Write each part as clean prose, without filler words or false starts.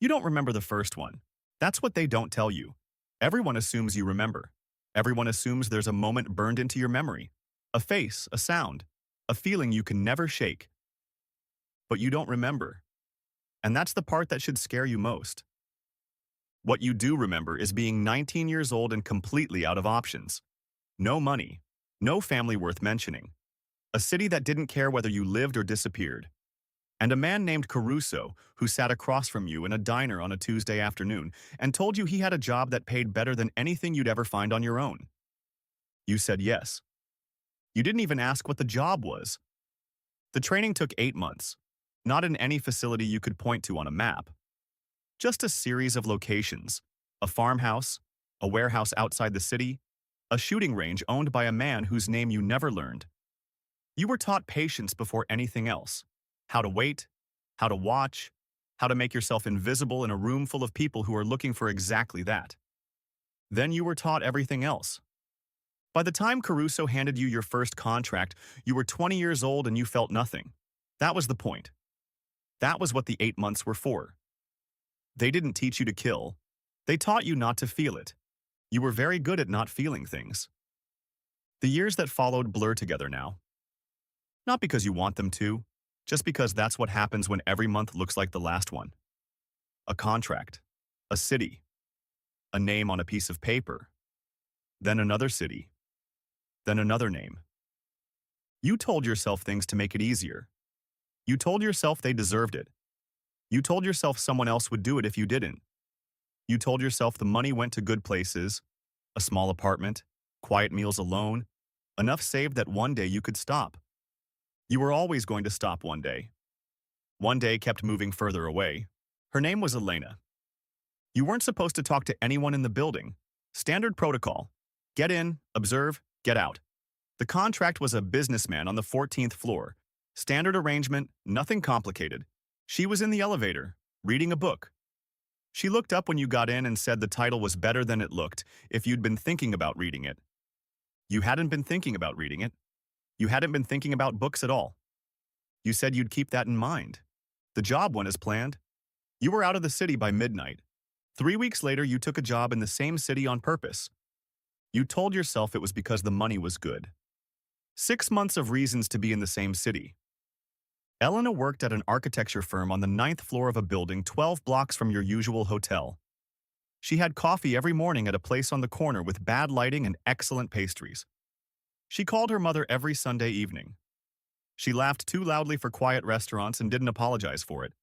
You don't remember the first one. That's what they don't tell you. Everyone assumes you remember. Everyone assumes there's a moment burned into your memory. A face, a sound, a feeling you can never shake. But you don't remember. And that's the part that should scare you most. What you do remember is being 19 years old and completely out of options. No money. No family worth mentioning. A city that didn't care whether you lived or disappeared. And a man named Caruso who sat across from you in a diner on a Tuesday afternoon and told you he had a job that paid better than anything you'd ever find on your own. You said yes. You didn't even ask what the job was. The training took 8 months, not in any facility you could point to on a map. Just a series of locations, a farmhouse, a warehouse outside the city, a shooting range owned by a man whose name you never learned. You were taught patience before anything else. How to wait, how to watch, how to make yourself invisible in a room full of people who are looking for exactly that. Then you were taught everything else. By the time Caruso handed you your first contract, you were 20 years old and you felt nothing. That was the point. That was what the 8 months were for. They didn't teach you to kill. They taught you not to feel it. You were very good at not feeling things. The years that followed blur together now. Not because you want them to, just because that's what happens when every month looks like the last one. A contract, a city, a name on a piece of paper, then another city, then another name. You told yourself things to make it easier. You told yourself they deserved it. You told yourself someone else would do it if you didn't. You told yourself the money went to good places, a small apartment, quiet meals alone, enough saved that one day you could stop. You were always going to stop one day. One day kept moving further away. Her name was Elena. You weren't supposed to talk to anyone in the building. Standard protocol. Get in, observe, get out. The contract was a businessman on the 14th floor. Standard arrangement, nothing complicated. She was in the elevator, reading a book. She looked up when you got in and said the title was better than it looked if you'd been thinking about reading it. You hadn't been thinking about reading it. You hadn't been thinking about books at all. You said you'd keep that in mind. The job went as planned. You were out of the city by midnight. 3 weeks later, you took a job in the same city on purpose. You told yourself it was because the money was good. 6 months of reasons to be in the same city. Elena worked at an architecture firm on the 9th floor of a building 12 blocks from your usual hotel. She had coffee every morning at a place on the corner with bad lighting and excellent pastries. She called her mother every Sunday evening. She laughed too loudly for quiet restaurants and didn't apologize for it.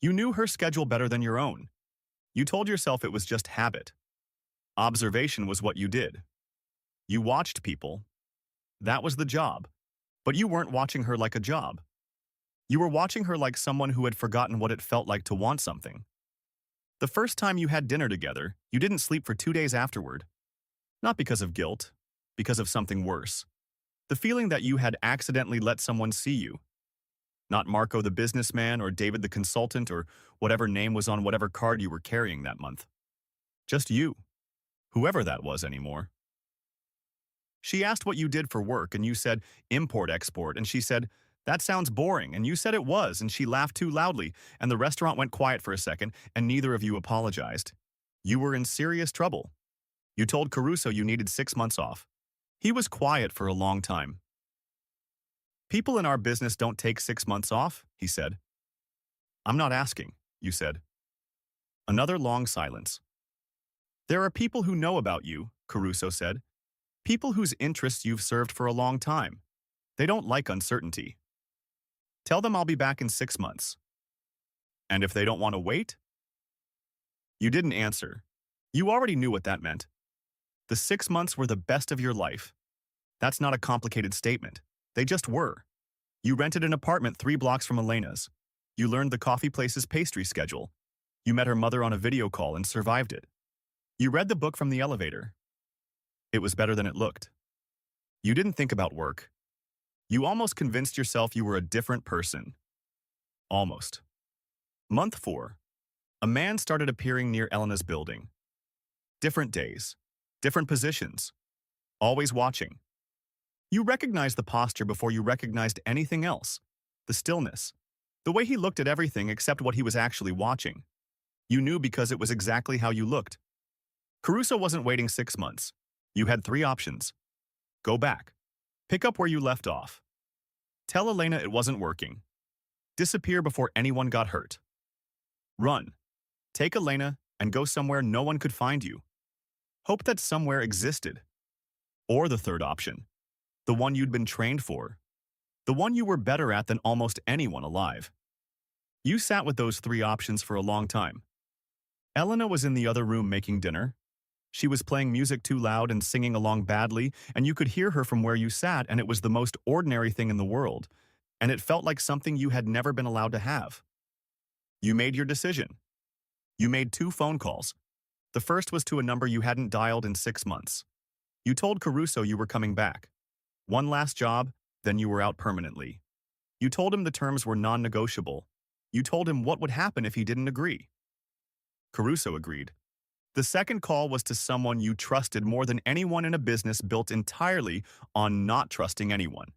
You knew her schedule better than your own. You told yourself it was just habit. Observation was what you did. You watched people. That was the job. But you weren't watching her like a job. You were watching her like someone who had forgotten what it felt like to want something. The first time you had dinner together, you didn't sleep for 2 days afterward. Not because of guilt, because of something worse. The feeling that you had accidentally let someone see you. Not Marco the businessman or David the consultant or whatever name was on whatever card you were carrying that month. Just you. Whoever that was anymore. She asked what you did for work and you said, import-export, and she said, that sounds boring, and you said it was, and she laughed too loudly, and the restaurant went quiet for a second, and neither of you apologized. You were in serious trouble. You told Caruso you needed 6 months off. He was quiet for a long time. People in our business don't take 6 months off, he said. I'm not asking, you said. Another long silence. There are people who know about you, Caruso said. People whose interests you've served for a long time. They don't like uncertainty. Tell them I'll be back in 6 months. And if they don't want to wait? You didn't answer. You already knew what that meant. The 6 months were the best of your life. That's not a complicated statement. They just were. You rented an apartment 3 blocks from Elena's. You learned the coffee place's pastry schedule. You met her mother on a video call and survived it. You read the book from the elevator. It was better than it looked. You didn't think about work. You almost convinced yourself you were a different person. Almost. Month 4. A man started appearing near Elena's building. Different days. Different positions. Always watching. You recognized the posture before you recognized anything else. The stillness. The way he looked at everything except what he was actually watching. You knew because it was exactly how you looked. Caruso wasn't waiting 6 months. You had three options. Go back. Pick up where you left off. Tell Elena it wasn't working. Disappear before anyone got hurt. Run. Take Elena and go somewhere no one could find you. Hope that somewhere existed. Or the third option. The one you'd been trained for. The one you were better at than almost anyone alive. You sat with those three options for a long time. Elena was in the other room making dinner. She was playing music too loud and singing along badly, and you could hear her from where you sat, and it was the most ordinary thing in the world, and it felt like something you had never been allowed to have. You made your decision. You made 2 phone calls. The first was to a number you hadn't dialed in 6 months. You told Caruso you were coming back. One last job, then you were out permanently. You told him the terms were non-negotiable. You told him what would happen if he didn't agree. Caruso agreed. The second call was to someone you trusted more than anyone in a business built entirely on not trusting anyone.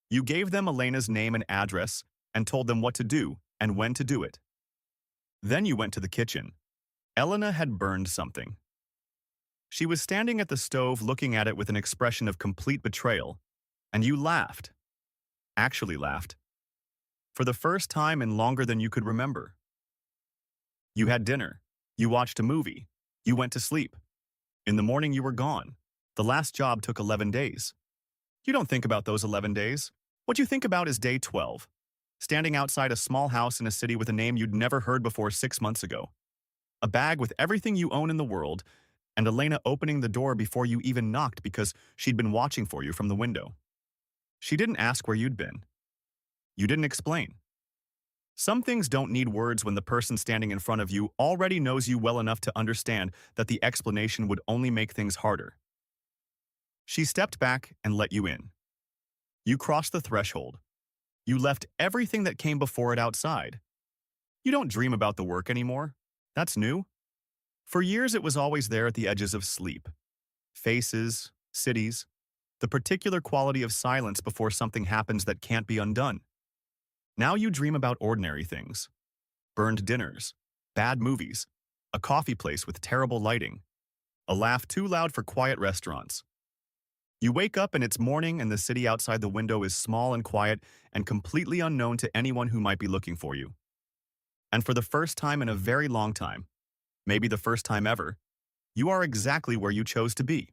You gave them Elena's name and address and told them what to do and when to do it. Then you went to the kitchen. Elena had burned something. She was standing at the stove looking at it with an expression of complete betrayal, and you laughed. Actually laughed. For the first time in longer than you could remember. You had dinner. You watched a movie. You went to sleep. In the morning you were gone. The last job took 11 days. You don't think about those 11 days. What you think about is day 12. Standing outside a small house in a city with a name you'd never heard before 6 months ago. A bag with everything you own in the world, and Elena opening the door before you even knocked because she'd been watching for you from the window. She didn't ask where you'd been. You didn't explain. Some things don't need words when the person standing in front of you already knows you well enough to understand that the explanation would only make things harder. She stepped back and let you in. You crossed the threshold. You left everything that came before it outside. You don't dream about the work anymore. That's new. For years it was always there at the edges of sleep. Faces, cities, the particular quality of silence before something happens that can't be undone. Now you dream about ordinary things. Burned dinners, bad movies, a coffee place with terrible lighting, a laugh too loud for quiet restaurants. You wake up and it's morning and the city outside the window is small and quiet and completely unknown to anyone who might be looking for you. And for the first time in a very long time, maybe the first time ever, you are exactly where you chose to be.